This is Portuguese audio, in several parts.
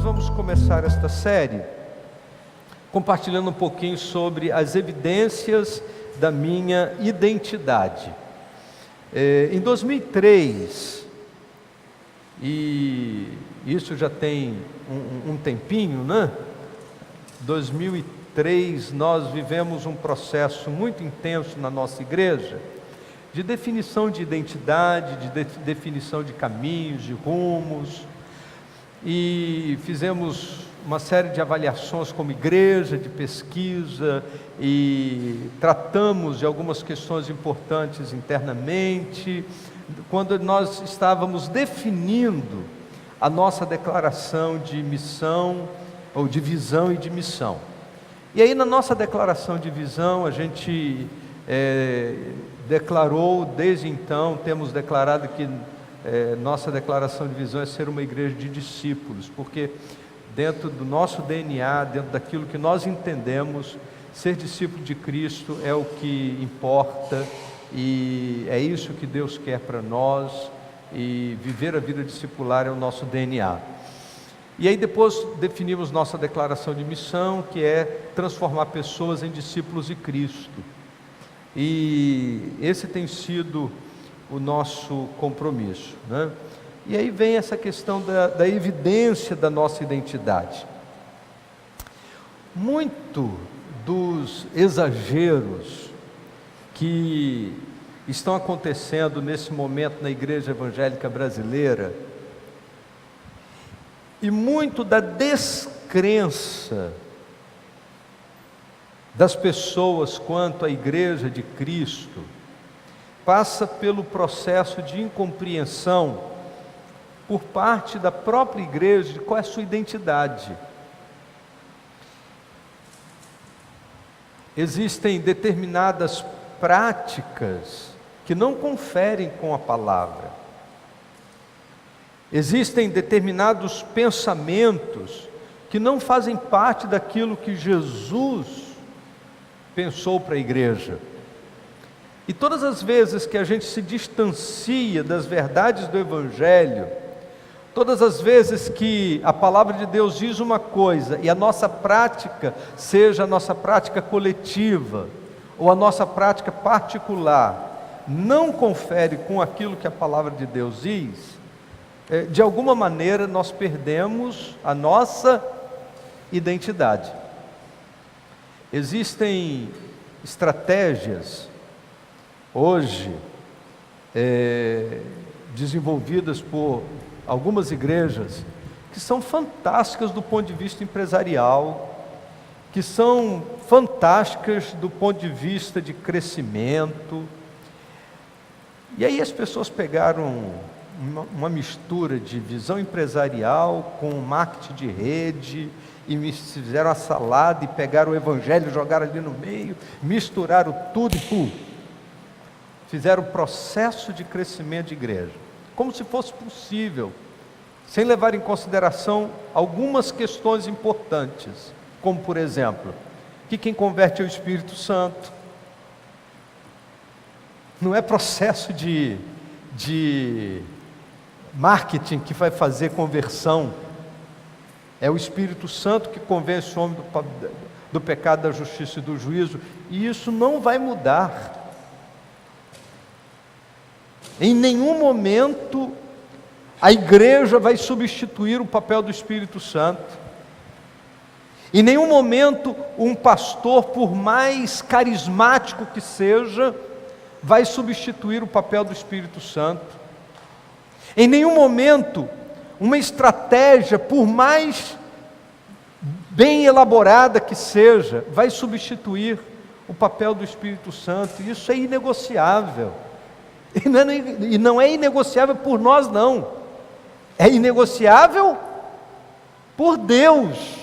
vamos começar esta série compartilhando um pouquinho sobre as evidências da minha identidade. Em 2003, e isso já tem um tempinho, né? 2003 nós vivemos um processo muito intenso na nossa igreja, de definição de identidade, de definição de caminhos, de rumos, e fizemos uma série de avaliações como igreja, de pesquisa, e tratamos de algumas questões importantes internamente, quando nós estávamos definindo a nossa declaração de missão, ou de visão e de missão. E aí na nossa declaração de visão, a gente declarou, desde então, temos declarado que nossa declaração de visão é ser uma igreja de discípulos, porque dentro do nosso DNA, dentro daquilo que nós entendemos, ser discípulo de Cristo é o que importa, e é isso que Deus quer para nós, e viver a vida discipular é o nosso DNA. E aí depois definimos nossa declaração de missão, que é transformar pessoas em discípulos de Cristo. E esse tem sido o nosso compromisso, né? E aí vem essa questão da evidência da nossa identidade. Muito dos exageros que estão acontecendo nesse momento na igreja evangélica brasileira, e muito da descrença das pessoas quanto à igreja de Cristo, passa pelo processo de incompreensão por parte da própria igreja de qual é a sua identidade. Existem determinadas práticas que não conferem com a palavra. Existem determinados pensamentos que não fazem parte daquilo que Jesus pensou para a igreja. E todas as vezes que a gente se distancia das verdades do Evangelho, todas as vezes que a palavra de Deus diz uma coisa e a nossa prática, seja a nossa prática coletiva ou a nossa prática particular, não confere com aquilo que a palavra de Deus diz, de alguma maneira nós perdemos a nossa identidade. Existem estratégias hoje desenvolvidas por algumas igrejas que são fantásticas do ponto de vista empresarial, que são fantásticas do ponto de vista de crescimento. E aí as pessoas pegaram uma mistura de visão empresarial com marketing de rede, e fizeram a salada e pegaram o evangelho, jogaram ali no meio, misturaram tudo e fizeram o processo de crescimento de igreja, como se fosse possível, sem levar em consideração algumas questões importantes, como por exemplo, que quem converte é o Espírito Santo. Não é processo de marketing que vai fazer conversão, é o Espírito Santo que convence o homem do pecado, da justiça e do juízo, e isso não vai mudar. Em nenhum momento a igreja vai substituir o papel do Espírito Santo. Em nenhum momento um pastor, por mais carismático que seja, vai substituir o papel do Espírito Santo. Em nenhum momento uma estratégia, por mais bem elaborada que seja, vai substituir o papel do Espírito Santo. Isso é inegociável. E não é inegociável por nós, não. É inegociável por Deus.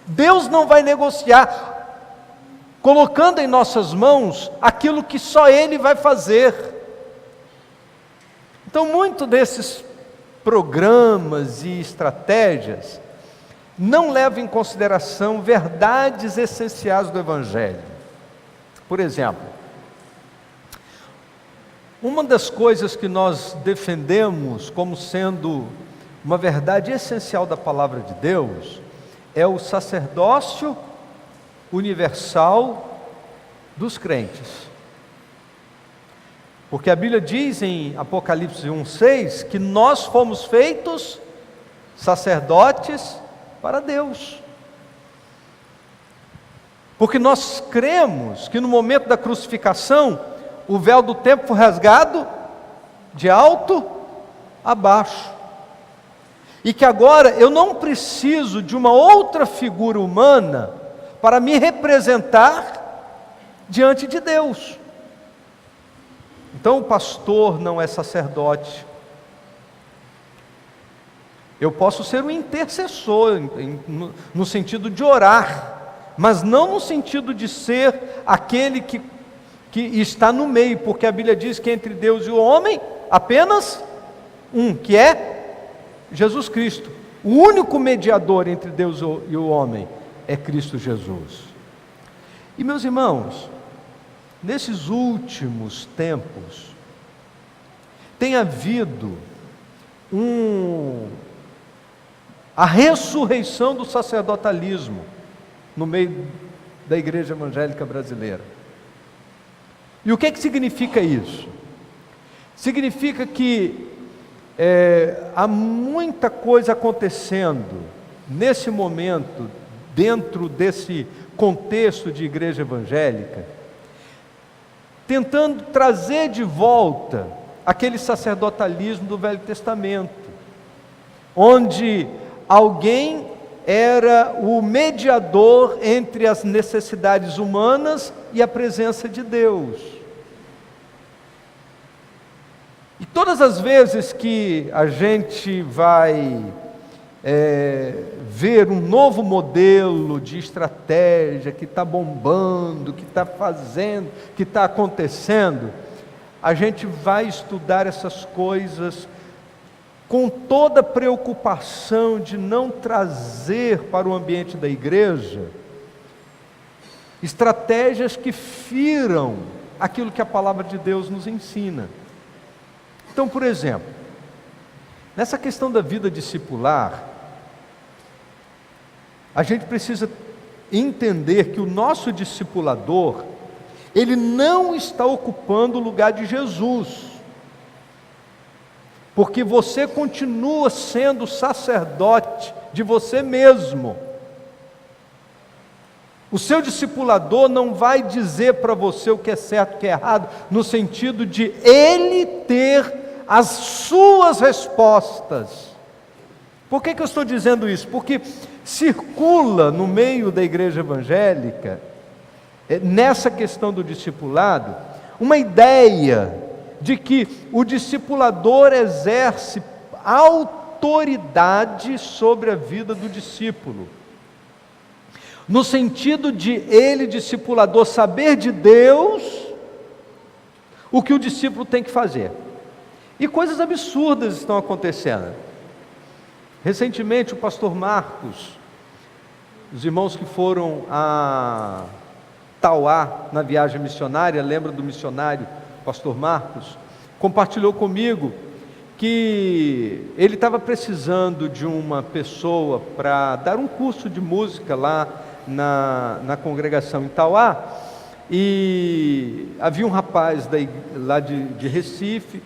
Deus não vai negociar, colocando em nossas mãos aquilo que só Ele vai fazer. Então, muito desses programas e estratégias não levam em consideração verdades essenciais do Evangelho. Por exemplo, uma das coisas que nós defendemos como sendo uma verdade essencial da palavra de Deus é o sacerdócio universal dos crentes. Porque a Bíblia diz em Apocalipse 1:6 que nós fomos feitos sacerdotes para Deus. Porque nós cremos que no momento da crucificação, o véu do templo foi rasgado de alto a baixo. E que agora eu não preciso de uma outra figura humana para me representar diante de Deus. Então o pastor não é sacerdote. Eu posso ser um intercessor, no sentido de orar, mas não no sentido de ser aquele que está no meio, porque a Bíblia diz que entre Deus e o homem, apenas um, que é Jesus Cristo. O único mediador entre Deus e o homem é Cristo Jesus. E meus irmãos, nesses últimos tempos, tem havido a ressurreição do sacerdotalismo no meio da igreja evangélica brasileira. E o que significa isso? Significa que há muita coisa acontecendo nesse momento, dentro desse contexto de igreja evangélica, tentando trazer de volta aquele sacerdotalismo do Velho Testamento, onde alguém era o mediador entre as necessidades humanas e a presença de Deus. E todas as vezes que a gente vai ver um novo modelo de estratégia que está bombando, que está fazendo, que está acontecendo, a gente vai estudar essas coisas com toda a preocupação de não trazer para o ambiente da igreja estratégias que firam aquilo que a palavra de Deus nos ensina. Então, por exemplo, nessa questão da vida discipular, a gente precisa entender que o nosso discipulador, ele não está ocupando o lugar de Jesus, porque você continua sendo sacerdote de você mesmo. O seu discipulador não vai dizer para você o que é certo e o que é errado, no sentido de ele ter as suas respostas. Por que eu estou dizendo isso? Porque circula no meio da igreja evangélica, nessa questão do discipulado, uma ideia de que o discipulador exerce autoridade sobre a vida do discípulo, no sentido de ele, discipulador, saber de Deus o que o discípulo tem que fazer. E coisas absurdas estão acontecendo. Recentemente o pastor Marcos, os irmãos que foram a Tauá na viagem missionária, lembra do missionário pastor Marcos, compartilhou comigo que ele estava precisando de uma pessoa para dar um curso de música lá na congregação em Tauá, e havia um rapaz lá de Recife,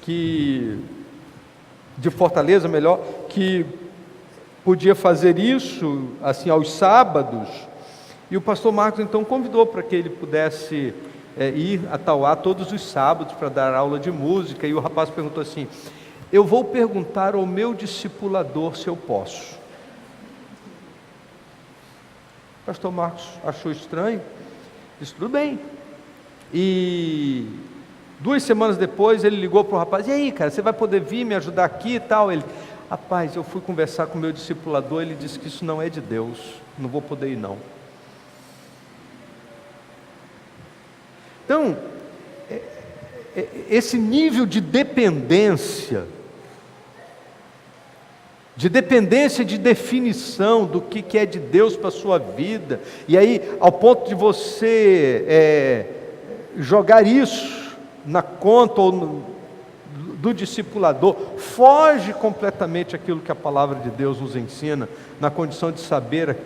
de Fortaleza melhor, que podia fazer isso assim aos sábados, e o pastor Marcos então convidou para que ele pudesse ir a Tauá todos os sábados para dar aula de música. E o rapaz perguntou assim: eu vou perguntar ao meu discipulador se eu posso. O pastor Marcos achou estranho, disse: tudo bem. E 2 semanas depois ele ligou para o rapaz: e aí, cara, você vai poder vir me ajudar aqui e tal? Ele: rapaz, eu fui conversar com o meu discipulador, ele disse que isso não é de Deus, não vou poder ir não. Então, esse nível de dependência de definição do que é de Deus para a sua vida, e aí ao ponto de você jogar isso na conta ou do discipulador, foge completamente aquilo que a palavra de Deus nos ensina, na condição de saber,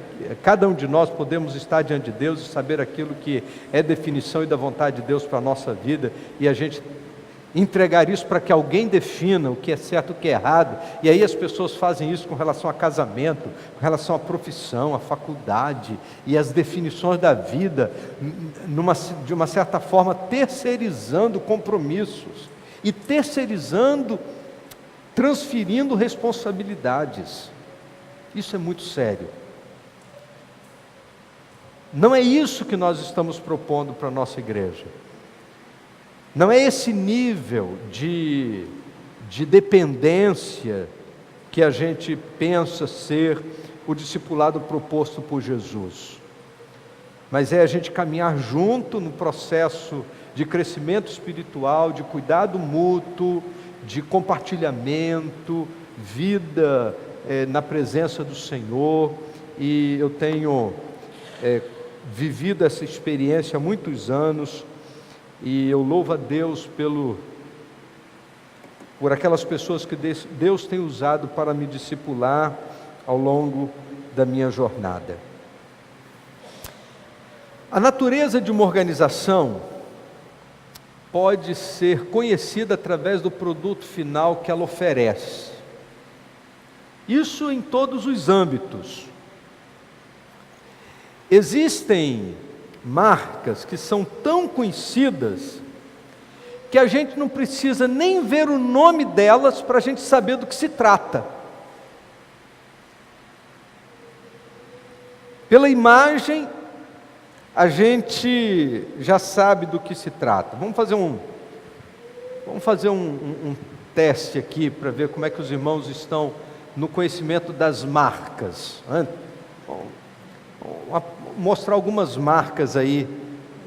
cada um de nós podemos estar diante de Deus e saber aquilo que é definição e da vontade de Deus para a nossa vida, e a gente entregar isso para que alguém defina o que é certo e o que é errado, e aí as pessoas fazem isso com relação a casamento, com relação à profissão, à faculdade, e as definições da vida, de uma certa forma terceirizando compromissos, e terceirizando, transferindo responsabilidades. Isso é muito sério. Não é isso que nós estamos propondo para a nossa igreja. Não é esse nível de dependência que a gente pensa ser o discipulado proposto por Jesus. Mas é a gente caminhar junto no processo de crescimento espiritual, de cuidado mútuo, de compartilhamento, vida na presença do Senhor. E eu tenho vivido essa experiência há muitos anos, e eu louvo a Deus por aquelas pessoas que Deus tem usado para me discipular ao longo da minha jornada. A natureza de uma organização pode ser conhecida através do produto final que ela oferece. Isso em todos os âmbitos. Existem marcas que são tão conhecidas que a gente não precisa nem ver o nome delas para a gente saber do que se trata. Pela imagem, a gente já sabe do que se trata. Vamos fazer um teste aqui para ver como é que os irmãos estão no conhecimento das marcas. Mostrar algumas marcas aí,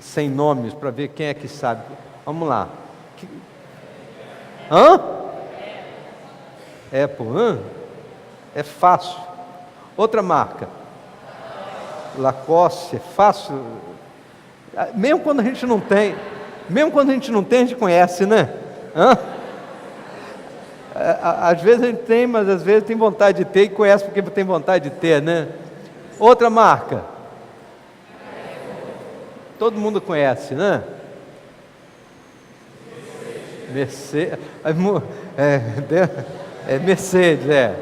sem nomes, para ver quem é que sabe. Vamos lá. Apple, é fácil. Outra marca. Lacoste, é fácil. Mesmo quando a gente não tem, a gente conhece, né? Às vezes a gente tem, mas às vezes tem vontade de ter e conhece porque tem vontade de ter, né? Outra marca. Todo mundo conhece, né? Mercedes. Mercedes,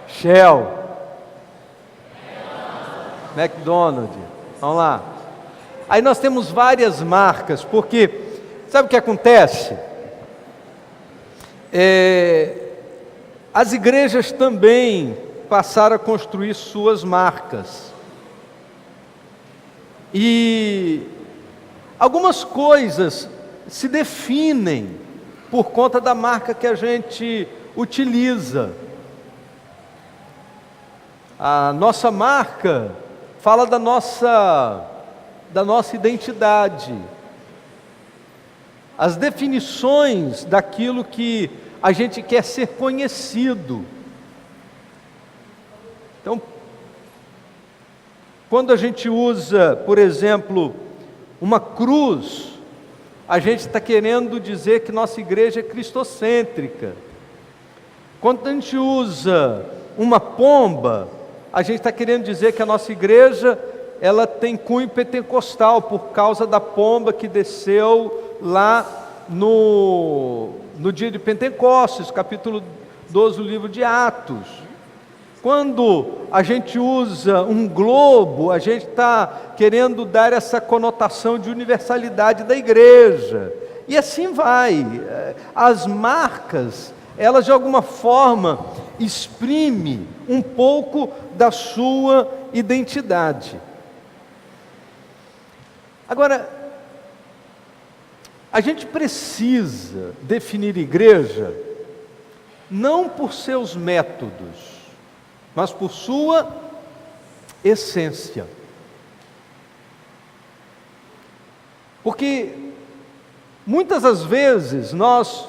Shell. McDonald's. Vamos lá. Aí nós temos várias marcas, porque sabe o que acontece? As igrejas também passaram a construir suas marcas. E algumas coisas se definem por conta da marca que a gente utiliza. A nossa marca fala da nossa identidade. As definições daquilo que a gente quer ser conhecido. Então, quando a gente usa, por exemplo, uma cruz, a gente está querendo dizer que nossa igreja é cristocêntrica. Quando a gente usa uma pomba, a gente está querendo dizer que a nossa igreja, ela tem cunho pentecostal, por causa da pomba que desceu lá no dia de Pentecostes, capítulo 12 do livro de Atos. Quando a gente usa um globo, a gente está querendo dar essa conotação de universalidade da igreja. E assim vai. As marcas, elas de alguma forma exprimem um pouco da sua identidade. Agora, a gente precisa definir igreja não por seus métodos, mas por sua essência. Porque muitas das vezes nós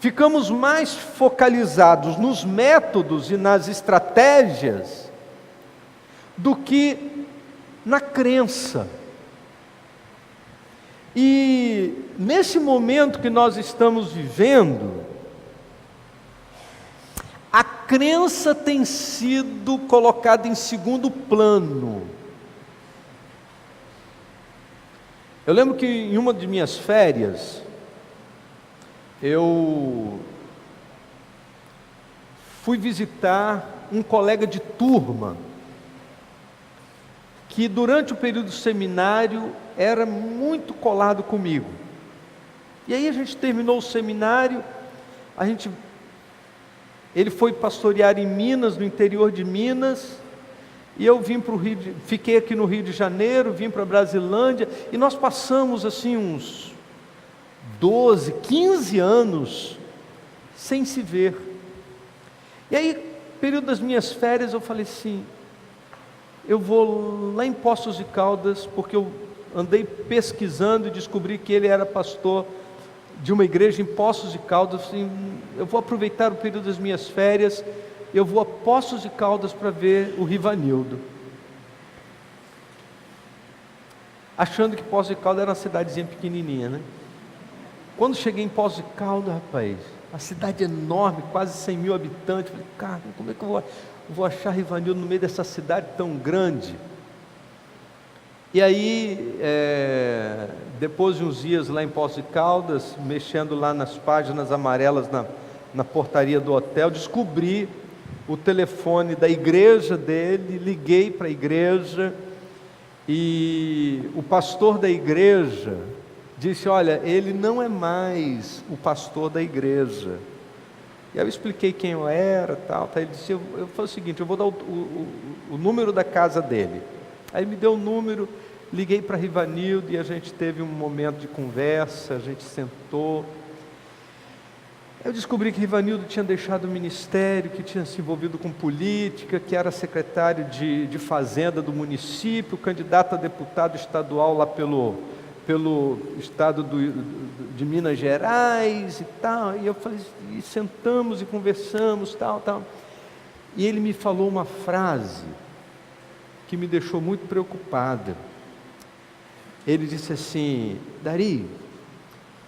ficamos mais focalizados nos métodos e nas estratégias do que na crença. E nesse momento que nós estamos vivendo, a crença tem sido colocada em segundo plano. Eu lembro que em uma de minhas férias, eu fui visitar um colega de turma, que durante o período do seminário era muito colado comigo. E aí a gente terminou o seminário, ele foi pastorear em Minas, no interior de Minas, e eu vim para o Rio, fiquei aqui no Rio de Janeiro, vim para Brasilândia, e nós passamos assim uns 12, 15 anos sem se ver. E aí, período das minhas férias, eu falei assim, eu vou lá em Poços de Caldas, porque eu andei pesquisando e descobri que ele era pastor de uma igreja em Poços de Caldas. Assim, eu vou aproveitar o período das minhas férias, eu vou a Poços de Caldas para ver o Rivanildo. Achando que Poços de Caldas era uma cidadezinha pequenininha, né? Quando cheguei em Poços de Caldas, rapaz, uma cidade enorme, quase 100 mil habitantes. Falei, cara, como é que eu vou achar Rivanildo no meio dessa cidade tão grande? E aí, depois de uns dias lá em Poços de Caldas, mexendo lá nas páginas amarelas na portaria do hotel, descobri o telefone da igreja dele, liguei para a igreja, e o pastor da igreja disse, olha, ele não é mais o pastor da igreja. E aí eu expliquei quem eu era, tal. Ele disse, eu falei o seguinte, eu vou dar o número da casa dele. Aí me deu o número, liguei para Rivanildo e a gente teve um momento de conversa, a gente sentou. Eu descobri que Rivanildo tinha deixado o ministério, que tinha se envolvido com política, que era secretário de fazenda do município, candidato a deputado estadual lá pelo estado de Minas Gerais e tal. E eu falei, e sentamos e conversamos, tal. E ele me falou uma frase que me deixou muito preocupada. Ele disse assim, Dari,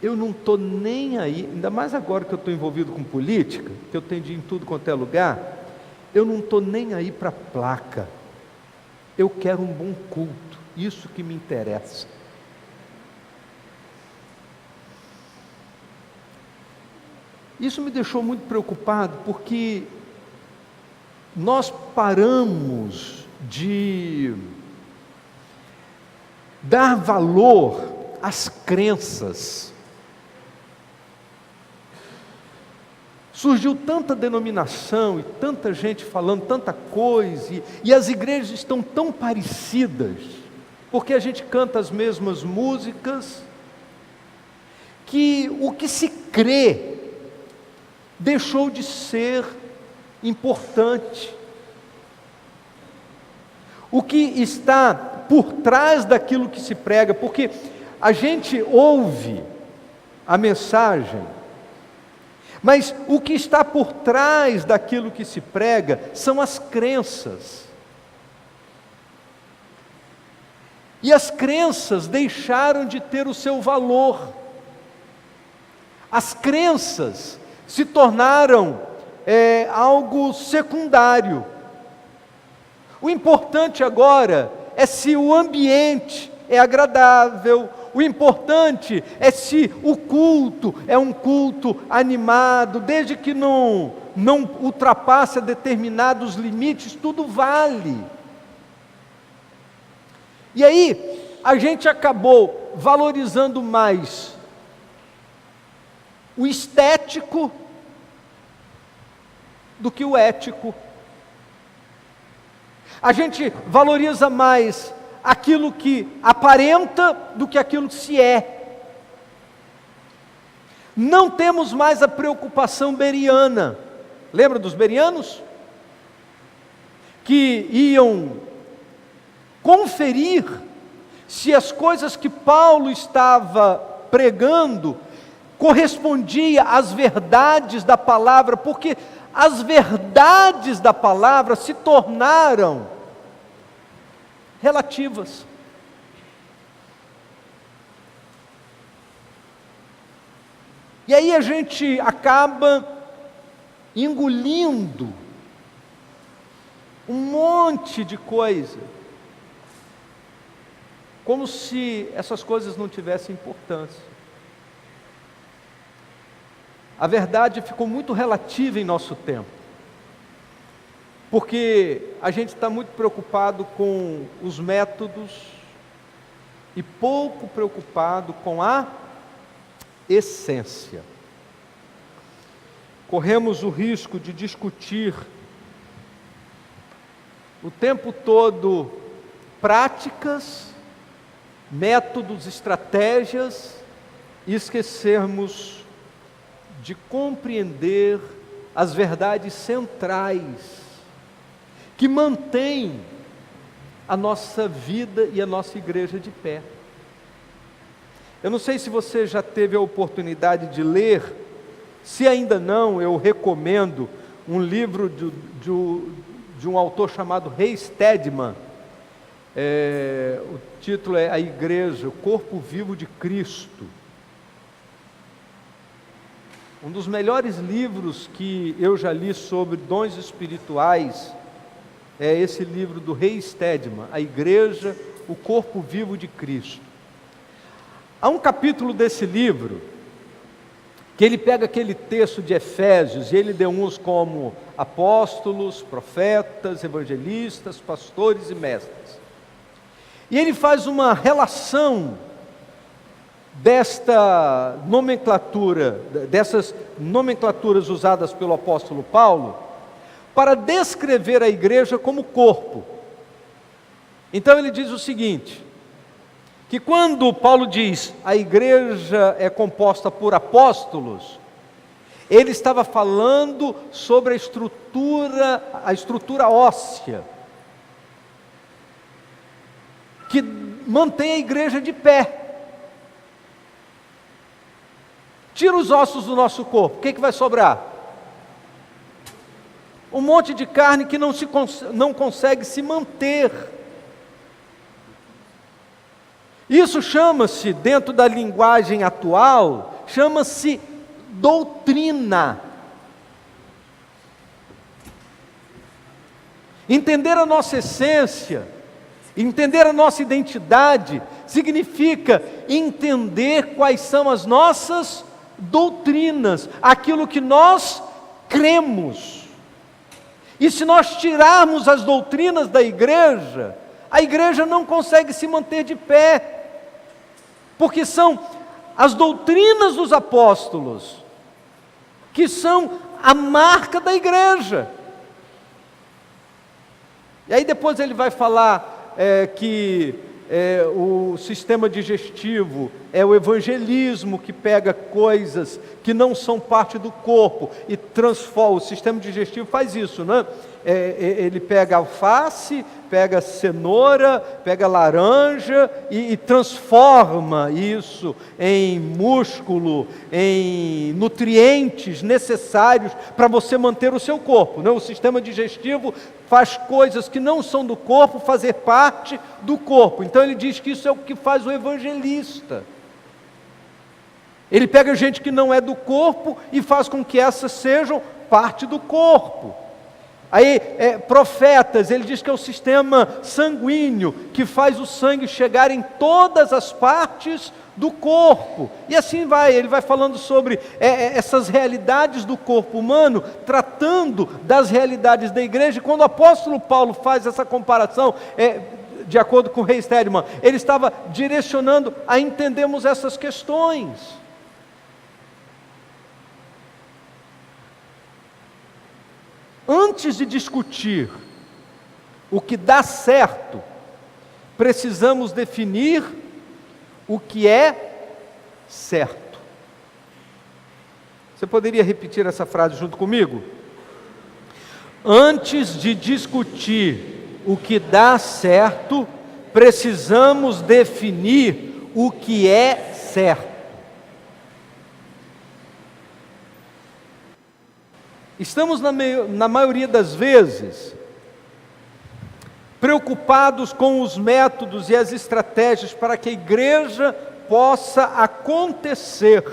eu não estou nem aí, ainda mais agora que eu estou envolvido com política, que eu tenho de ir em tudo quanto é lugar, eu não estou nem aí para a placa, eu quero um bom culto, isso que me interessa. Isso me deixou muito preocupado, porque nós paramos de dar valor às crenças. Surgiu tanta denominação e tanta gente falando tanta coisa, e as igrejas estão tão parecidas, porque a gente canta as mesmas músicas, que o que se crê deixou de ser importante. O que está por trás daquilo que se prega, porque a gente ouve a mensagem, mas o que está por trás daquilo que se prega são as crenças. E as crenças deixaram de ter o seu valor. As crenças se tornaram algo secundário. O importante agora é se o ambiente é agradável, o importante é se o culto é um culto animado, desde que não ultrapasse determinados limites, tudo vale. E aí, a gente acabou valorizando mais o estético do que o ético. A gente valoriza mais aquilo que aparenta do que aquilo que se é. Não temos mais a preocupação beriana. Lembra dos berianos? Que iam conferir se as coisas que Paulo estava pregando correspondia às verdades da palavra, porque as verdades da palavra se tornaram relativas. E aí a gente acaba engolindo um monte de coisa, como se essas coisas não tivessem importância. A verdade ficou muito relativa em nosso tempo, porque a gente está muito preocupado com os métodos e pouco preocupado com a essência. Corremos o risco de discutir o tempo todo práticas, métodos, estratégias, e esquecermos de compreender as verdades centrais que mantêm a nossa vida e a nossa igreja de pé. Eu não sei se você já teve a oportunidade de ler, se ainda não, eu recomendo um livro de um autor chamado Ray Stedman. O título é A Igreja, o Corpo Vivo de Cristo. Um dos melhores livros que eu já li sobre dons espirituais é esse livro do Ray Stedman, A Igreja, o Corpo Vivo de Cristo. Há um capítulo desse livro que ele pega aquele texto de Efésios e ele deu uns como apóstolos, profetas, evangelistas, pastores e mestres. E ele faz uma relação desta nomenclatura, dessas nomenclaturas usadas pelo apóstolo Paulo, para descrever a igreja como corpo. Então ele diz o seguinte, que quando Paulo diz a igreja é composta por apóstolos, ele estava falando sobre a estrutura óssea, que mantém a igreja de pé. Tira os ossos do nosso corpo, o que vai sobrar? Um monte de carne que não consegue se manter. Isso chama-se, dentro da linguagem atual, chama-se doutrina. Entender a nossa essência, entender a nossa identidade, significa entender quais são as nossas doutrinas, aquilo que nós cremos. E se nós tirarmos as doutrinas da igreja, a igreja não consegue se manter de pé, porque são as doutrinas dos apóstolos que são a marca da igreja. E aí depois ele vai falar que o sistema digestivo é o evangelismo que pega coisas que não são parte do corpo e transforma. O sistema digestivo faz isso, né? Ele pega alface, pega cenoura, pega laranja e transforma isso em músculo, em nutrientes necessários para você manter o seu corpo, né? O sistema digestivo faz coisas que não são do corpo fazer parte do corpo. Então ele diz que isso é o que faz o evangelista. Ele pega gente que não é do corpo e faz com que essas sejam parte do corpo. Aí, profetas, ele diz que é o sistema sanguíneo, que faz o sangue chegar em todas as partes do corpo. E assim vai, ele vai falando sobre essas realidades do corpo humano, tratando das realidades da igreja. E quando o apóstolo Paulo faz essa comparação, de acordo com o Ray Stedman, ele estava direcionando a entendermos essas questões. Antes de discutir o que dá certo, precisamos definir o que é certo. Você poderia repetir essa frase junto comigo? Antes de discutir o que dá certo, precisamos definir o que é certo. Estamos, na maioria das vezes, preocupados com os métodos e as estratégias para que a igreja possa acontecer.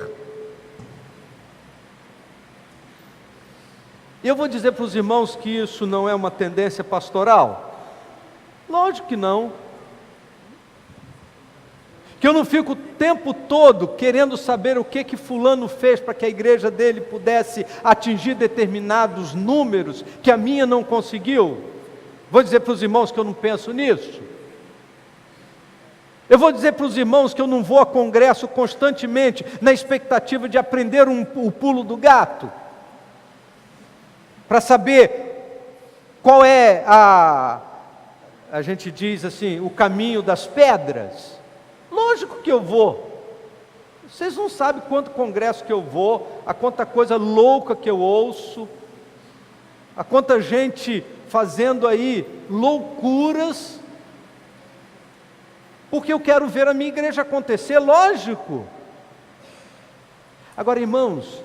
E eu vou dizer para os irmãos que isso não é uma tendência pastoral? Lógico que não. Que eu não fico o tempo todo querendo saber o que fulano fez para que a igreja dele pudesse atingir determinados números que a minha não conseguiu. Vou dizer para os irmãos que eu não penso nisso. Eu vou dizer para os irmãos que eu não vou a congresso constantemente na expectativa de aprender o pulo do gato, para saber qual é a gente diz assim, o caminho das pedras. Lógico que eu vou. Vocês não sabem quanto congresso que eu vou, a quanta coisa louca que eu ouço, a quanta gente fazendo aí loucuras, porque eu quero ver a minha igreja acontecer, lógico. Agora, irmãos,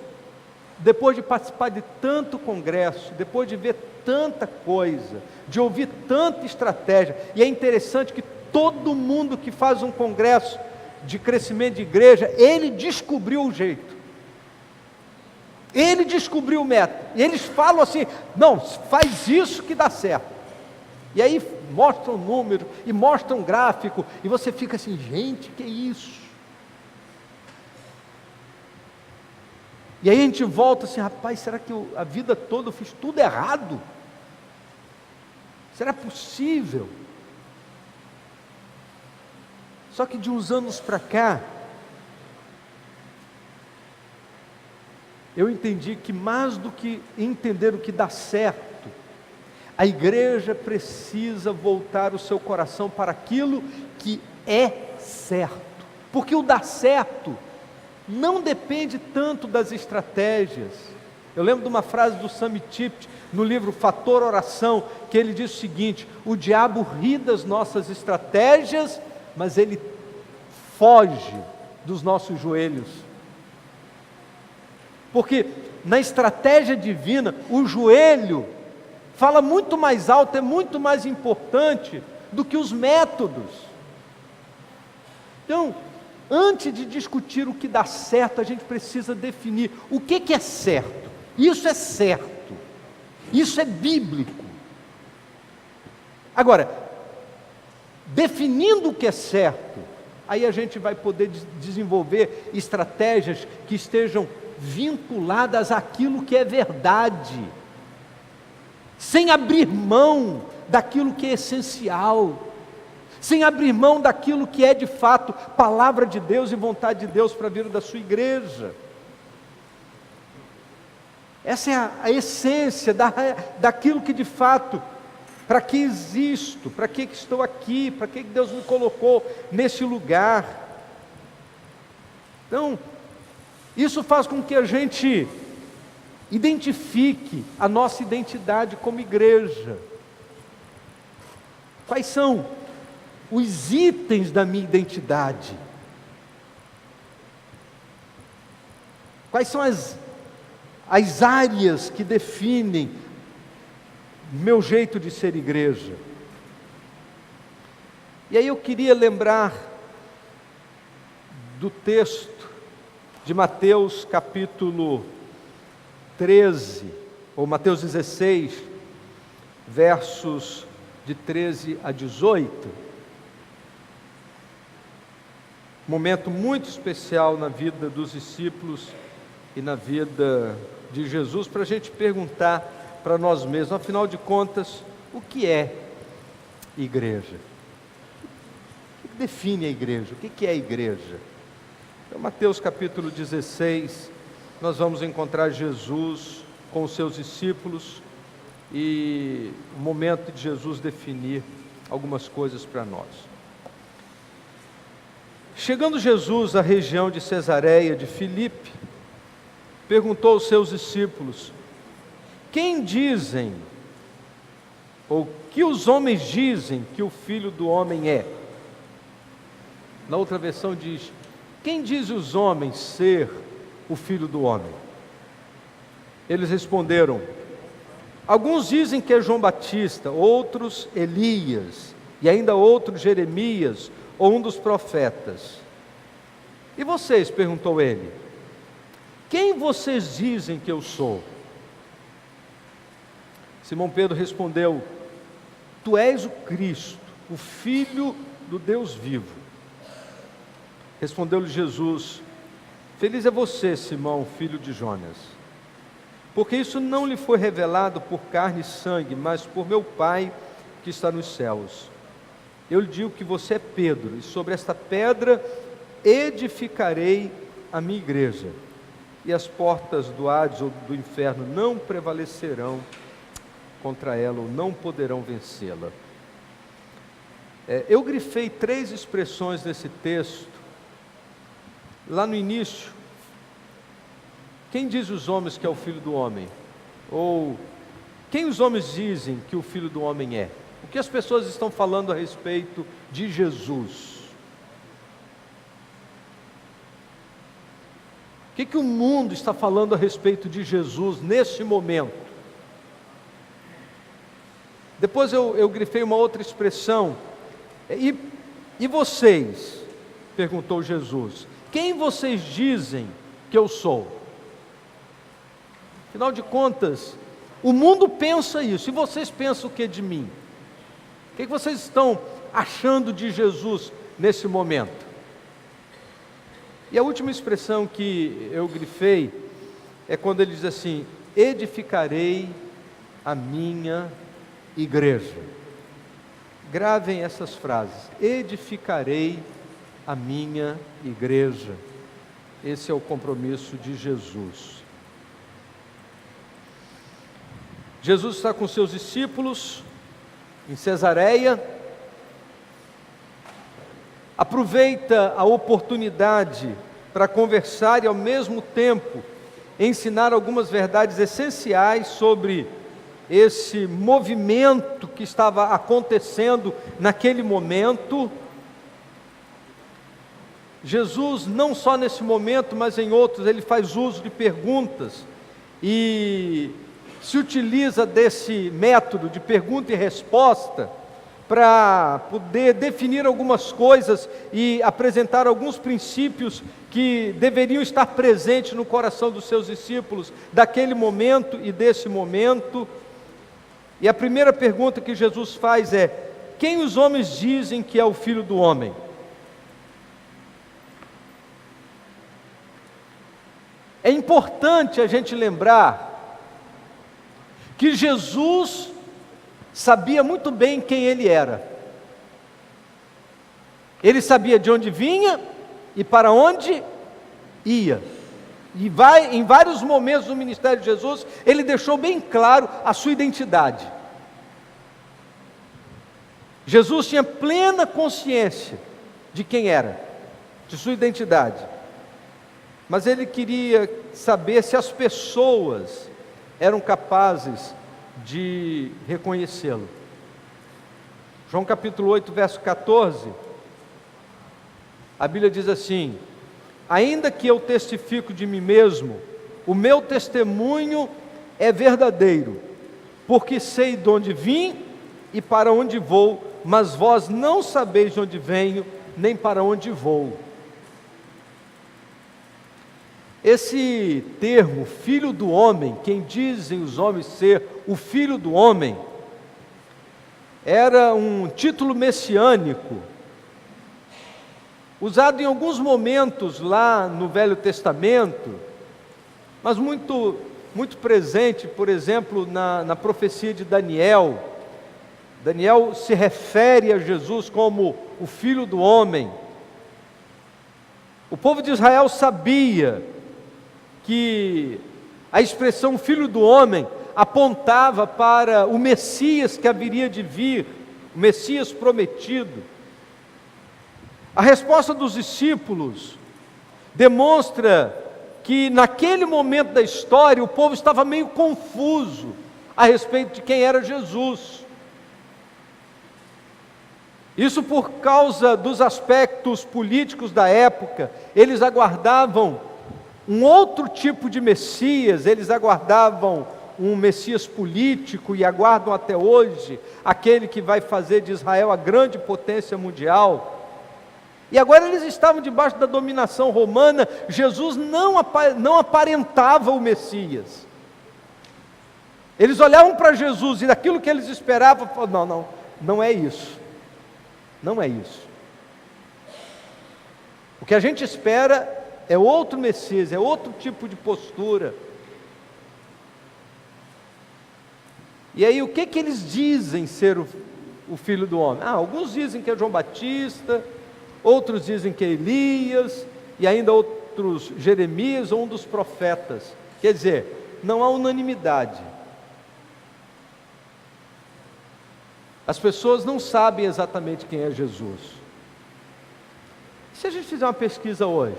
depois de participar de tanto congresso, depois de ver tanta coisa, de ouvir tanta estratégia, e é interessante que todo mundo que faz um congresso de crescimento de igreja, ele descobriu o jeito, ele descobriu o método, e eles falam assim, não, faz isso que dá certo, e aí mostram número, e mostram gráfico, e você fica assim, gente, que é isso? E aí a gente volta assim, rapaz, será que a vida toda eu fiz tudo errado? Será possível? Só que de uns anos para cá, eu entendi que mais do que entender o que dá certo, a igreja precisa voltar o seu coração para aquilo que é certo, porque o dar certo não depende tanto das estratégias. Eu lembro de uma frase do Sam Tipt, no livro Fator Oração, que ele diz o seguinte: o diabo ri das nossas estratégias, mas ele foge dos nossos joelhos. Porque na estratégia divina, o joelho fala muito mais alto, é muito mais importante do que os métodos. Então, antes de discutir o que dá certo, a gente precisa definir o que é certo. Isso é certo, isso é bíblico. Agora, definindo o que é certo, aí a gente vai poder desenvolver estratégias que estejam vinculadas àquilo que é verdade, sem abrir mão daquilo que é essencial, sem abrir mão daquilo que é de fato palavra de Deus e vontade de Deus para a vida da sua igreja. Essa é a essência daquilo que de fato, para que existo, para que estou aqui, para que Deus me colocou nesse lugar. Então, isso faz com que a gente identifique a nossa identidade como igreja. Quais são os itens da minha identidade? Quais são as áreas que definem meu jeito de ser igreja? E aí eu queria lembrar do texto de Mateus capítulo 13, ou Mateus 16, versos de 13 a 18, momento muito especial na vida dos discípulos e na vida de Jesus, para a gente perguntar para nós mesmos, afinal de contas, o que é igreja? O que define a igreja? O que é a igreja? Então, Mateus capítulo 16, nós vamos encontrar Jesus com os seus discípulos e o momento de Jesus definir algumas coisas para nós. Chegando Jesus à região de Cesareia de Filipe, perguntou aos seus discípulos: quem dizem, ou que os homens dizem que o Filho do Homem é? Na outra versão diz: quem diz os homens ser o Filho do Homem? Eles responderam: alguns dizem que é João Batista, outros Elias, e ainda outros Jeremias, ou um dos profetas. E vocês? Perguntou ele: quem vocês dizem que eu sou? Simão Pedro respondeu: Tu és o Cristo, o Filho do Deus vivo. Respondeu-lhe Jesus: Feliz é você, Simão, filho de Jonas, porque isso não lhe foi revelado por carne e sangue, mas por meu Pai que está nos céus. Eu lhe digo que você é Pedro, e sobre esta pedra edificarei a minha igreja, e as portas do Hades ou do inferno não prevalecerão contra ela, ou não poderão vencê-la. Eu grifei 3 expressões nesse texto. Lá no início, quem diz os homens que é o Filho do Homem? Ou quem os homens dizem que o Filho do Homem é? O que as pessoas estão falando a respeito de Jesus? O que o mundo está falando a respeito de Jesus nesse momento? Depois eu grifei uma outra expressão. E vocês? Perguntou Jesus. Quem vocês dizem que eu sou? Afinal de contas, o mundo pensa isso. E vocês pensam o que de mim? O que vocês estão achando de Jesus nesse momento? E a última expressão que eu grifei é quando ele diz assim: edificarei a minha igreja. Gravem essas frases: edificarei a minha igreja. Esse é o compromisso de Jesus. Jesus está com seus discípulos em Cesareia, aproveita a oportunidade para conversar e ao mesmo tempo ensinar algumas verdades essenciais sobre esse movimento que estava acontecendo naquele momento. Jesus, não só nesse momento, mas em outros, ele faz uso de perguntas e se utiliza desse método de pergunta e resposta para poder definir algumas coisas e apresentar alguns princípios que deveriam estar presentes no coração dos seus discípulos daquele momento e desse momento. E a primeira pergunta que Jesus faz é: quem os homens dizem que é o Filho do Homem? É importante a gente lembrar que Jesus sabia muito bem quem ele era. Ele sabia de onde vinha e para onde ia. E em vários momentos do ministério de Jesus, ele deixou bem claro a sua identidade. Jesus tinha plena consciência de quem era, de sua identidade. Mas ele queria saber se as pessoas eram capazes de reconhecê-lo. João capítulo 8, verso 14, a Bíblia diz assim: ainda que eu testifico de mim mesmo, o meu testemunho é verdadeiro, porque sei de onde vim e para onde vou, mas vós não sabeis de onde venho, nem para onde vou. Esse termo, Filho do Homem, quem dizem os homens ser o Filho do Homem, era um título messiânico, usado em alguns momentos lá no Velho Testamento, mas muito presente, por exemplo, na profecia de Daniel. Daniel se refere a Jesus como o Filho do Homem. O povo de Israel sabia que a expressão Filho do Homem apontava para o Messias que haveria de vir, o Messias prometido. A resposta dos discípulos demonstra que naquele momento da história o povo estava meio confuso a respeito de quem era Jesus. Isso por causa dos aspectos políticos da época. Eles aguardavam um outro tipo de Messias, eles aguardavam um Messias político e aguardam até hoje aquele que vai fazer de Israel a grande potência mundial. E agora eles estavam debaixo da dominação romana. Jesus não aparentava o Messias. Eles olhavam para Jesus e daquilo que eles esperavam, falavam, não é isso. Não é isso. O que a gente espera é outro Messias, é outro tipo de postura. E aí o que eles dizem ser o Filho do Homem? Alguns dizem que é João Batista, outros dizem que é Elias, e ainda outros Jeremias ou um dos profetas. Quer dizer, não há unanimidade. As pessoas não sabem exatamente quem é Jesus. Se a gente fizer uma pesquisa hoje,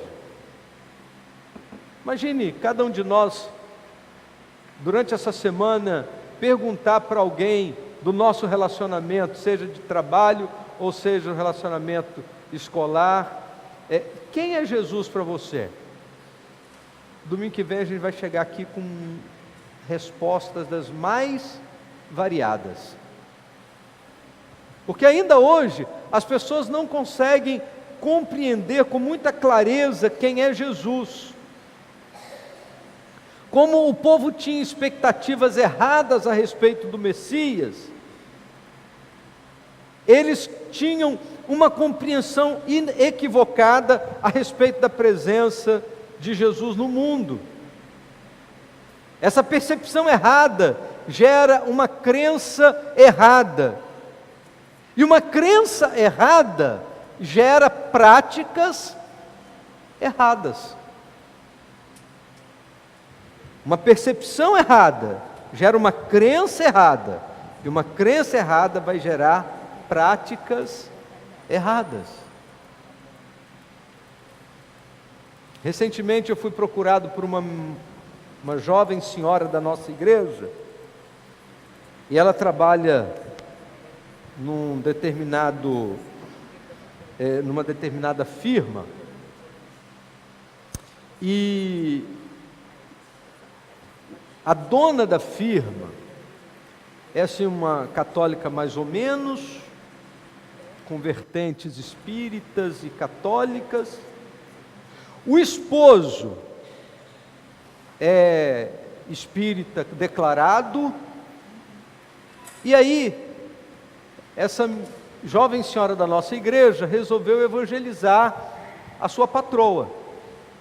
imagine cada um de nós, durante essa semana, perguntar para alguém do nosso relacionamento, seja de trabalho ou seja um relacionamento escolar, quem é Jesus para você? Domingo que vem a gente vai chegar aqui com respostas das mais variadas. Porque ainda hoje as pessoas não conseguem compreender com muita clareza quem é Jesus. Como o povo tinha expectativas erradas a respeito do Messias, eles tinham uma compreensão equivocada a respeito da presença de Jesus no mundo. Essa percepção errada gera uma crença errada. E uma crença errada gera práticas erradas. Uma percepção errada gera uma crença errada. E uma crença errada vai gerar práticas erradas. Recentemente eu fui procurado por uma jovem senhora da nossa igreja, e ela trabalha numa determinada firma, e a dona da firma é assim uma católica mais ou menos, com vertentes espíritas e católicas. O esposo é espírita declarado, e aí essa jovem senhora da nossa igreja resolveu evangelizar a sua patroa,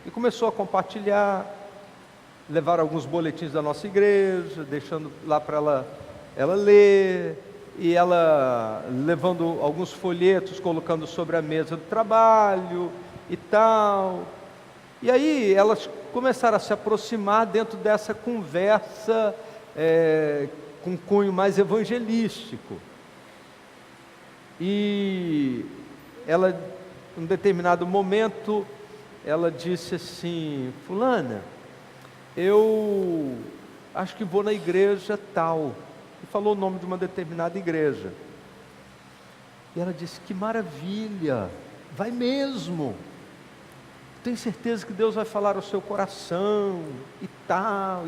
e começou a compartilhar, levar alguns boletins da nossa igreja, deixando lá para ela ler, e ela levando alguns folhetos, colocando sobre a mesa do trabalho e tal. E aí elas começaram a se aproximar dentro dessa conversa com cunho mais evangelístico. E ela, em um determinado momento, ela disse assim: fulana, eu acho que vou na igreja tal. E falou o nome de uma determinada igreja. E ela disse: que maravilha, vai mesmo. Tenho certeza que Deus vai falar ao seu coração, e tal,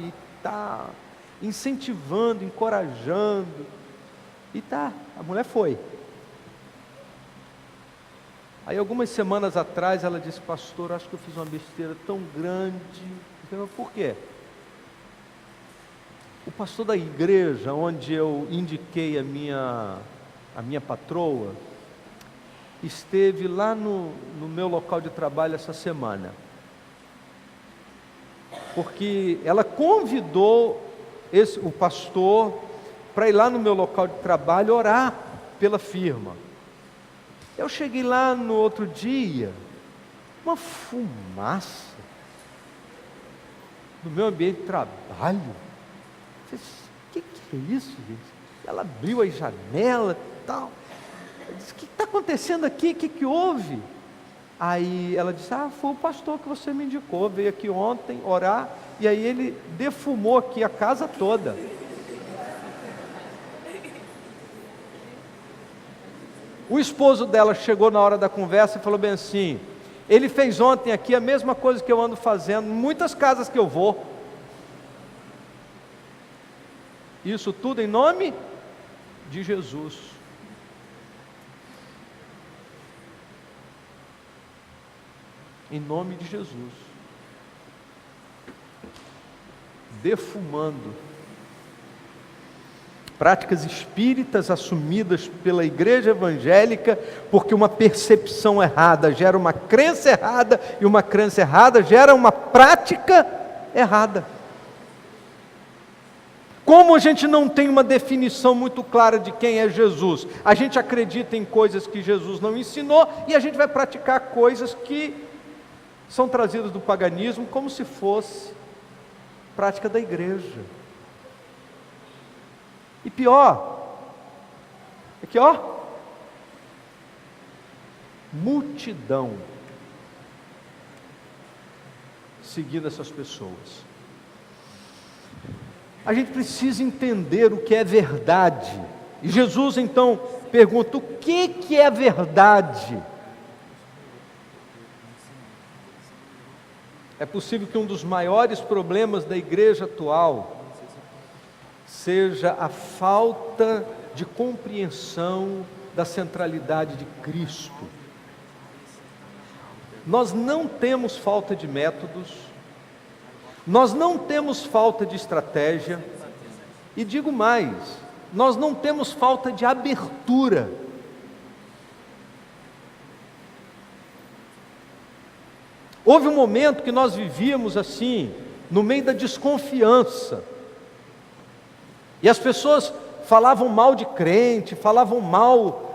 incentivando, encorajando. E tá, a mulher foi. Aí algumas semanas atrás ela disse: pastor, acho que eu fiz uma besteira tão grande. Eu falei: por quê? O pastor da igreja onde eu indiquei a minha patroa esteve lá no meu local de trabalho essa semana, porque ela convidou o pastor para ir lá no meu local de trabalho orar pela firma. Eu cheguei lá no outro dia, uma fumaça no meu ambiente de trabalho. O que é isso, gente? Ela abriu a janela e tal. Eu disse: o que está acontecendo aqui? O que houve? Aí ela disse: foi o pastor que você me indicou, veio aqui ontem orar, e aí ele defumou aqui a casa toda. O esposo dela chegou na hora da conversa e falou bem assim: ele fez ontem aqui a mesma coisa que eu ando fazendo em muitas casas que eu vou. Isso tudo em nome de Jesus. Em nome de Jesus. Defumando práticas espíritas assumidas pela igreja evangélica, porque uma percepção errada gera uma crença errada, e uma crença errada gera uma prática errada. Como a gente não tem uma definição muito clara de quem é Jesus, a gente acredita em coisas que Jesus não ensinou, e a gente vai praticar coisas que são trazidas do paganismo, como se fosse prática da igreja. E pior, aqui ó, multidão seguindo essas pessoas. A gente precisa entender o que é verdade. E Jesus então pergunta: o que é a verdade? É possível que um dos maiores problemas da igreja atual seja a falta de compreensão da centralidade de Cristo. Nós não temos falta de métodos, nós não temos falta de estratégia, e digo mais, nós não temos falta de abertura. Houve um momento que nós vivíamos assim, no meio da desconfiança, e as pessoas falavam mal de crente, falavam mal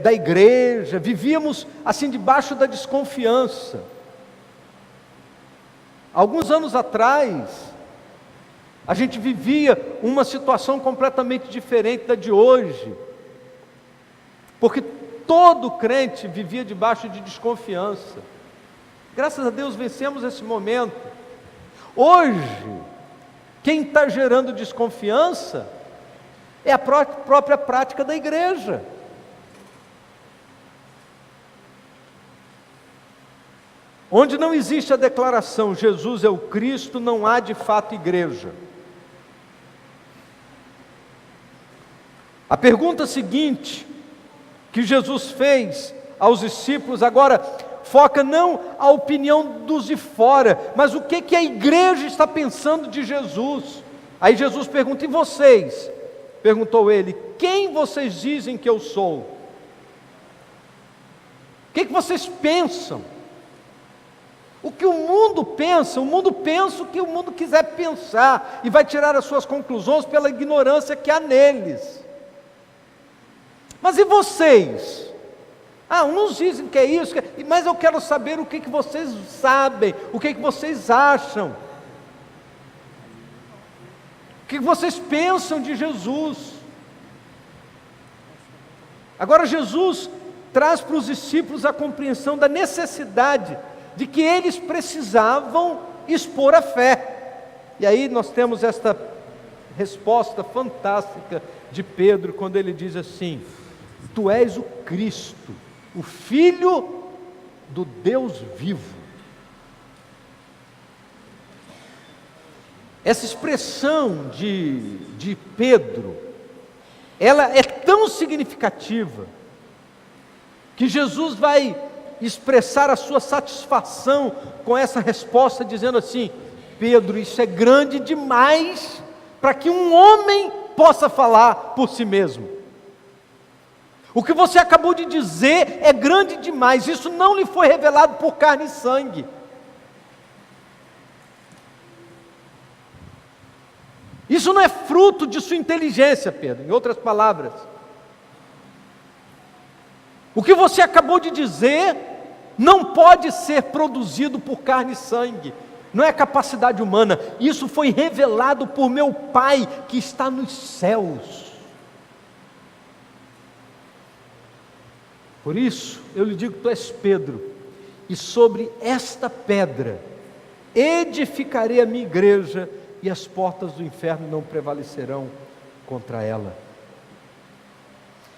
da igreja, vivíamos assim debaixo da desconfiança. Alguns anos atrás, a gente vivia uma situação completamente diferente da de hoje, porque todo crente vivia debaixo de desconfiança. Graças a Deus vencemos esse momento. Hoje, quem está gerando desconfiança é a própria prática da igreja. Onde não existe a declaração Jesus é o Cristo, não há de fato igreja. A pergunta seguinte que Jesus fez aos discípulos agora foca não a opinião dos de fora, mas o que a igreja está pensando de Jesus. Aí Jesus pergunta: e vocês? Perguntou ele: quem vocês dizem que eu sou? O que vocês pensam? O que o mundo pensa o que o mundo quiser pensar, e vai tirar as suas conclusões pela ignorância que há neles. Mas e vocês? Uns dizem que é isso, mas eu quero saber o que vocês sabem, o que vocês acham, o que vocês pensam de Jesus. Agora Jesus traz para os discípulos a compreensão da necessidade de que eles precisavam expor a fé. E aí nós temos esta resposta fantástica de Pedro, quando ele diz assim: tu és o Cristo, o Filho do Deus vivo. Essa expressão de Pedro, ela é tão significativa, que Jesus vai expressar a sua satisfação com essa resposta, dizendo assim: Pedro, isso é grande demais para que um homem possa falar por si mesmo. O que você acabou de dizer é grande demais, isso não lhe foi revelado por carne e sangue. Isso não é fruto de sua inteligência, Pedro, em outras palavras. O que você acabou de dizer não pode ser produzido por carne e sangue, não é capacidade humana, isso foi revelado por meu Pai que está nos céus. Por isso, eu lhe digo, tu és Pedro, e sobre esta pedra edificarei a minha igreja, e as portas do inferno não prevalecerão contra ela.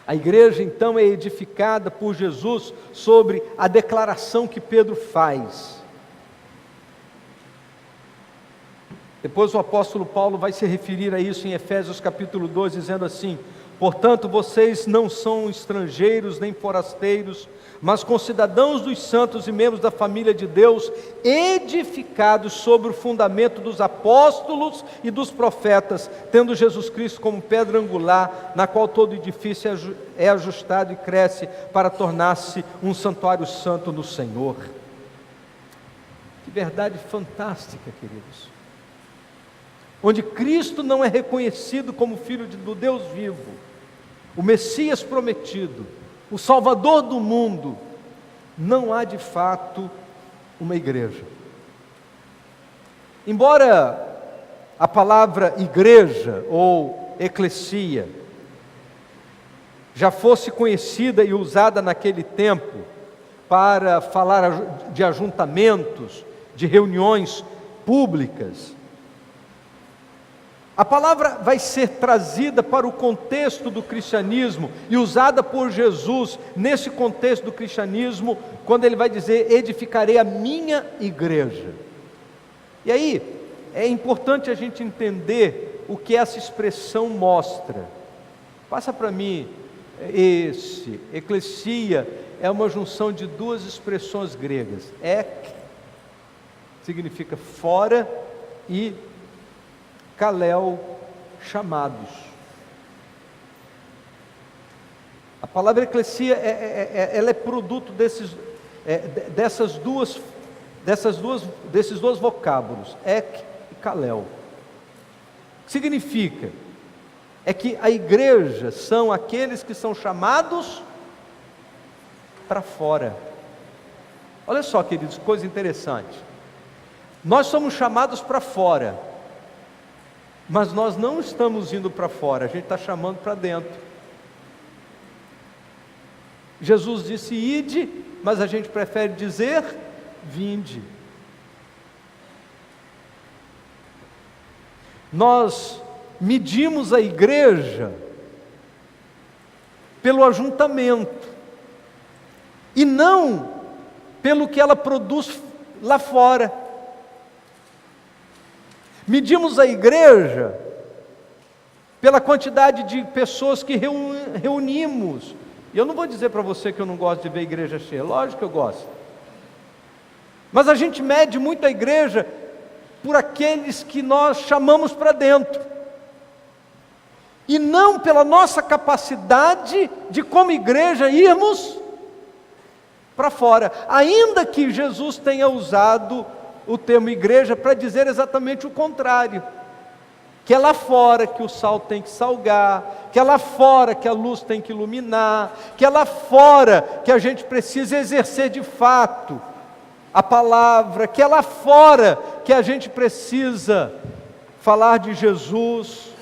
A igreja então é edificada por Jesus sobre a declaração que Pedro faz. Depois o apóstolo Paulo vai se referir a isso em Efésios capítulo 2, dizendo assim: Portanto, vocês não são estrangeiros nem forasteiros, mas concidadãos dos santos e membros da família de Deus, edificados sobre o fundamento dos apóstolos e dos profetas, tendo Jesus Cristo como pedra angular, na qual todo edifício é ajustado e cresce para tornar-se um santuário santo no Senhor. Que verdade fantástica, queridos. Onde Cristo não é reconhecido como Filho do Deus vivo, o Messias prometido, o Salvador do mundo, não há de fato uma igreja. Embora a palavra igreja ou eclesia já fosse conhecida e usada naquele tempo para falar de ajuntamentos, de reuniões públicas, a palavra vai ser trazida para o contexto do cristianismo e usada por Jesus nesse contexto do cristianismo, quando ele vai dizer: edificarei a minha igreja. E aí, é importante a gente entender o que essa expressão mostra. Passa para mim, eclesia é uma junção de duas expressões gregas. Ek significa fora e Kalel, chamados. A palavra eclesia ela é produto desses dois vocábulos, ek e Kalel. O que significa? É que a igreja são aqueles que são chamados para fora. Olha só, queridos, coisa interessante. Nós somos chamados para fora, mas nós não estamos indo para fora, a gente está chamando para dentro. Jesus disse: ide, mas a gente prefere dizer: vinde. Nós medimos a igreja pelo ajuntamento, e não pelo que ela produz lá fora. Medimos a igreja pela quantidade de pessoas que reunimos. E eu não vou dizer para você que eu não gosto de ver a igreja cheia, lógico que eu gosto. Mas a gente mede muito a igreja por aqueles que nós chamamos para dentro, e não pela nossa capacidade de, como igreja, irmos para fora. Ainda que Jesus tenha usado o termo igreja para dizer exatamente o contrário, que é lá fora que o sal tem que salgar, que é lá fora que a luz tem que iluminar, que é lá fora que a gente precisa exercer de fato a palavra, que é lá fora que a gente precisa falar de Jesus.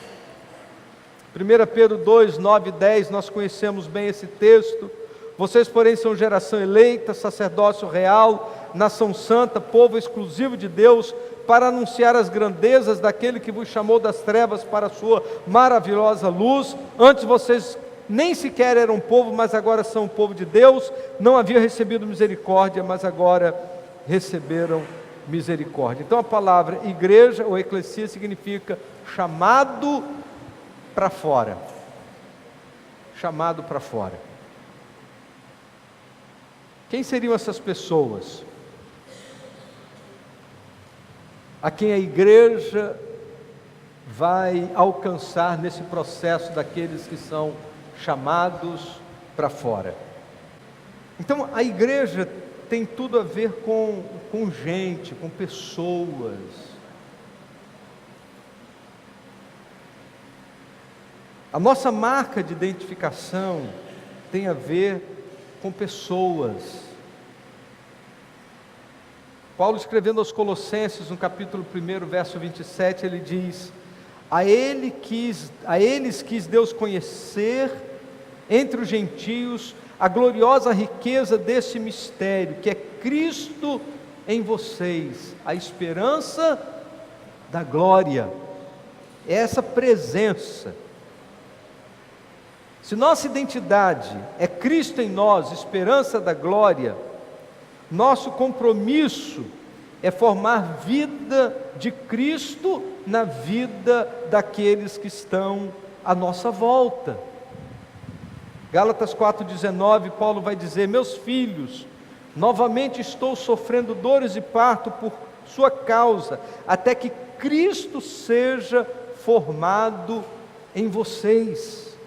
1 Pedro 2, 9 e 10, nós conhecemos bem esse texto. Vocês, porém, são geração eleita, sacerdócio real, nação santa, povo exclusivo de Deus, para anunciar as grandezas daquele que vos chamou das trevas para a sua maravilhosa luz. Antes vocês nem sequer eram povo, mas agora são povo de Deus. Não haviam recebido misericórdia, mas agora receberam misericórdia. Então a palavra igreja ou eclesia significa chamado para fora. Chamado para fora. Quem seriam essas pessoas a quem a igreja vai alcançar nesse processo daqueles que são chamados para fora? Então a igreja tem tudo a ver com gente, com pessoas. A nossa marca de identificação tem a ver com pessoas. Paulo, escrevendo aos Colossenses, no capítulo 1, verso 27, ele diz: a eles quis Deus conhecer entre os gentios a gloriosa riqueza desse mistério, que é Cristo em vocês, a esperança da glória. É essa presença. Se nossa identidade é Cristo em nós, esperança da glória, nosso compromisso é formar vida de Cristo na vida daqueles que estão à nossa volta. Gálatas 4,19, Paulo vai dizer: meus filhos, novamente estou sofrendo dores de parto por sua causa, até que Cristo seja formado em vocês.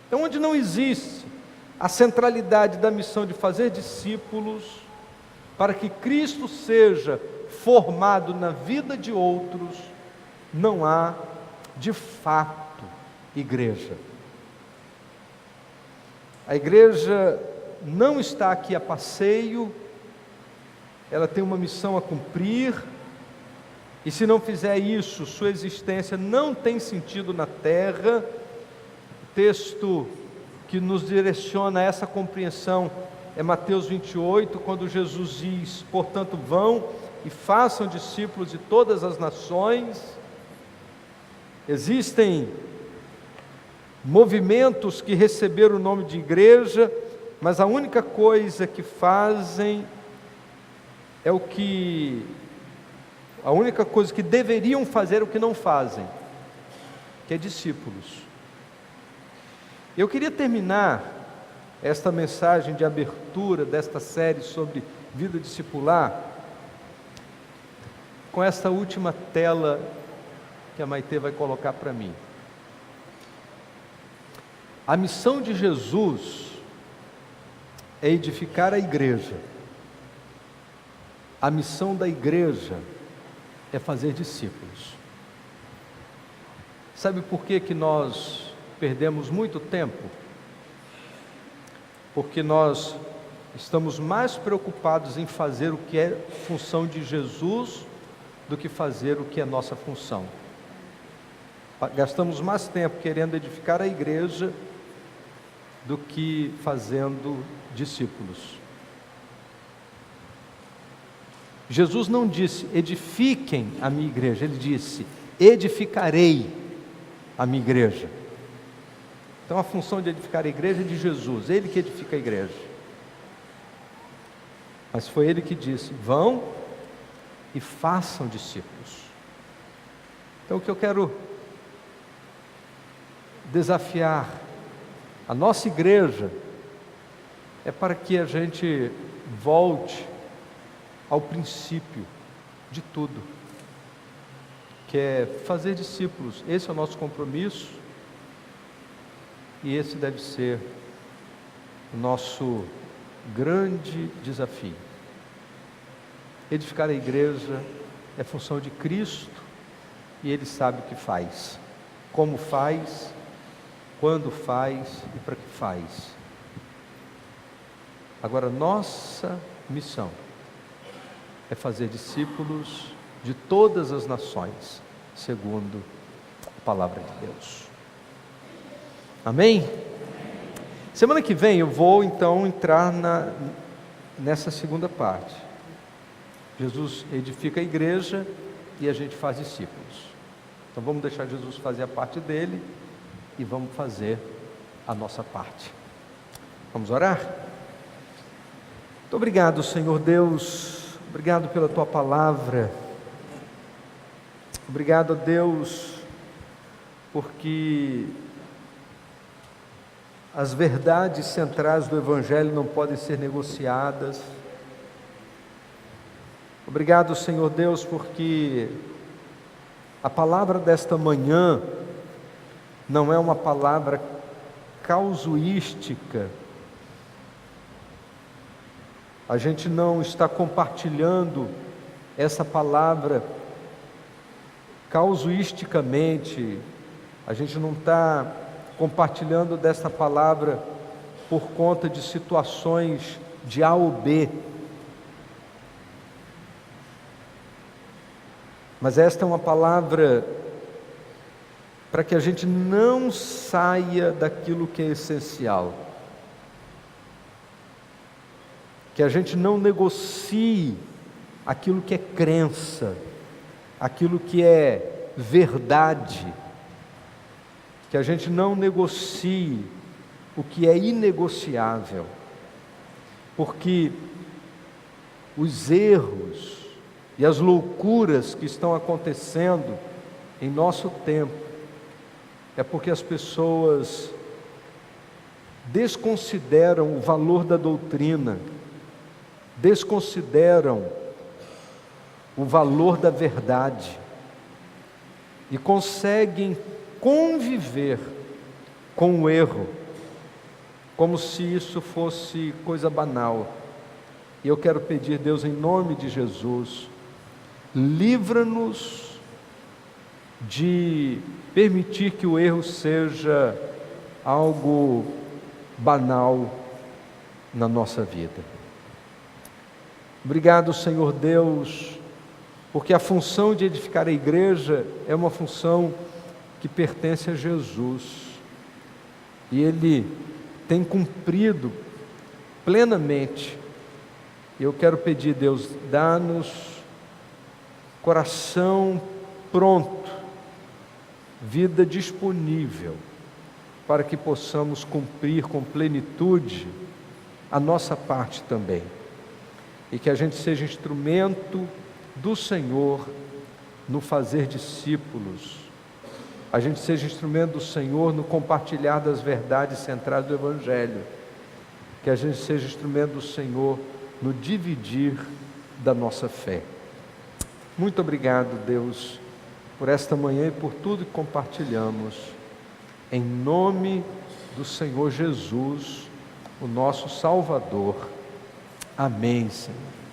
Então, onde não existe a centralidade da missão de fazer discípulos, para que Cristo seja formado na vida de outros, não há, de fato, igreja. A igreja não está aqui a passeio, ela tem uma missão a cumprir, e se não fizer isso, sua existência não tem sentido na terra. O texto que nos direciona a essa compreensão é Mateus 28, quando Jesus diz: portanto, vão e façam discípulos de todas as nações. Existem movimentos que receberam o nome de igreja, mas a única coisa que fazem é a única coisa que deveriam fazer é o que não fazem, que é discípulos. Eu queria terminar esta mensagem de abertura desta série sobre vida discipular com esta última tela que a Maitê vai colocar para mim. A missão de Jesus é edificar a igreja. A missão da igreja é fazer discípulos. Sabe por que nós perdemos muito tempo? Porque nós estamos mais preocupados em fazer o que é função de Jesus do que fazer o que é nossa função. Gastamos mais tempo querendo edificar a igreja do que fazendo discípulos. Jesus não disse: edifiquem a minha igreja, ele disse: edificarei a minha igreja. Então a função de edificar a igreja é de Jesus, ele que edifica a igreja. Mas foi ele que disse: vão e façam discípulos. Então o que eu quero desafiar a nossa igreja é para que a gente volte ao princípio de tudo, que é fazer discípulos. Esse é o nosso compromisso e esse deve ser o nosso grande desafio. Edificar a igreja é função de Cristo e Ele sabe o que faz, como faz, quando faz e para que faz. Agora, nossa missão é fazer discípulos de todas as nações, segundo a palavra de Deus. Amém? Semana que vem eu vou então entrar nessa segunda parte. Jesus edifica a igreja e a gente faz discípulos. Então vamos deixar Jesus fazer a parte dele e vamos fazer a nossa parte. Vamos orar? Muito obrigado, Senhor Deus, obrigado pela Tua palavra, obrigado a Deus, porque as verdades centrais do Evangelho não podem ser negociadas. Obrigado, Senhor Deus, porque a palavra desta manhã não é uma palavra casuística. A gente não está compartilhando essa palavra casuisticamente. A gente não está compartilhando dessa palavra por conta de situações de A ou B. Mas esta é uma palavra para que a gente não saia daquilo que é essencial, que a gente não negocie aquilo que é crença, aquilo que é verdade, que a gente não negocie o que é inegociável, porque os erros e as loucuras que estão acontecendo em nosso tempo é porque as pessoas desconsideram o valor da doutrina, desconsideram o valor da verdade e conseguem conviver com o erro, como se isso fosse coisa banal. E eu quero pedir, Deus, em nome de Jesus, livra-nos de permitir que o erro seja algo banal na nossa vida. Obrigado, Senhor Deus, porque a função de edificar a igreja é uma função que pertence a Jesus, e Ele tem cumprido plenamente. Eu quero pedir, Deus, dá-nos coração pronto, vida disponível, para que possamos cumprir com plenitude a nossa parte também, e que a gente seja instrumento do Senhor no fazer discípulos, a gente seja instrumento do Senhor no compartilhar das verdades centrais do Evangelho, que a gente seja instrumento do Senhor no dividir da nossa fé. Muito obrigado, Deus, por esta manhã e por tudo que compartilhamos, em nome do Senhor Jesus, o nosso Salvador. Amém, Senhor.